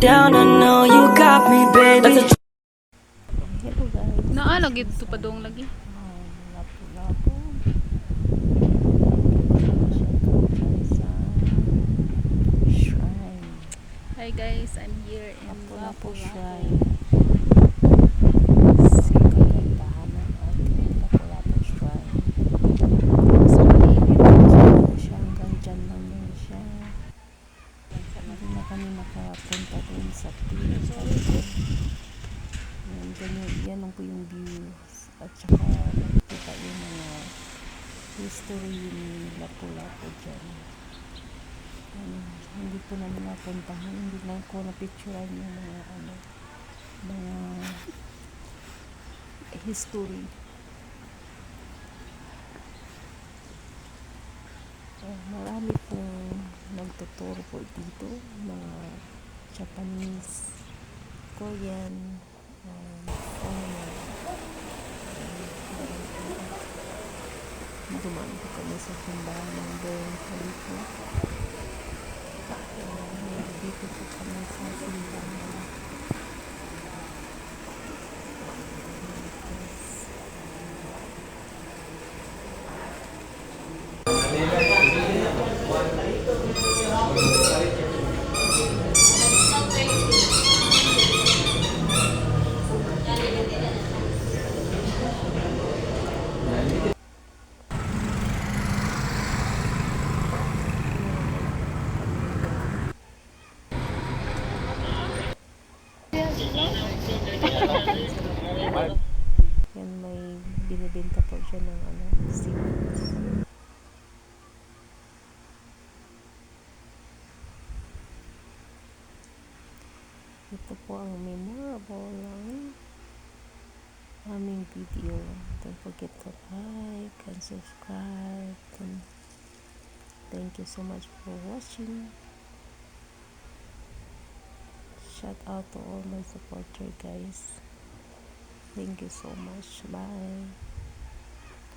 down, I know you got me, baby. Hello guys. Lagi ito pa doong lagi. Lapu-lapu. Sa shrine. Hi guys, I'm here in Lapu-lapu Lapu-Lapu. shrine. Sikat tahanan ating Lapu-lapu shrine. So, mainit siya hanggang dyan lang yun siya. Hindi na kami nakapunta dun sa pinaka. Yan lang po yung views at saka nakikita yung mga history ni Lapu-Lapu dyan. Hindi po namin napuntahan, hindi lang ko napicturean yung mga history. Marami pong nagtuturo po dito, mga Japanese, Korean, foreigner. Dumaan po kami sa simbahan ng Burj Khalifa. Dito po kami sa simbahan. Yan, may binibenta po siya ng seeds. Ito po ang memorable ng aming video. Don't forget to like and subscribe. And thank you so much for watching. Shout out to all my supporters, guys. Thank you so much. Bye.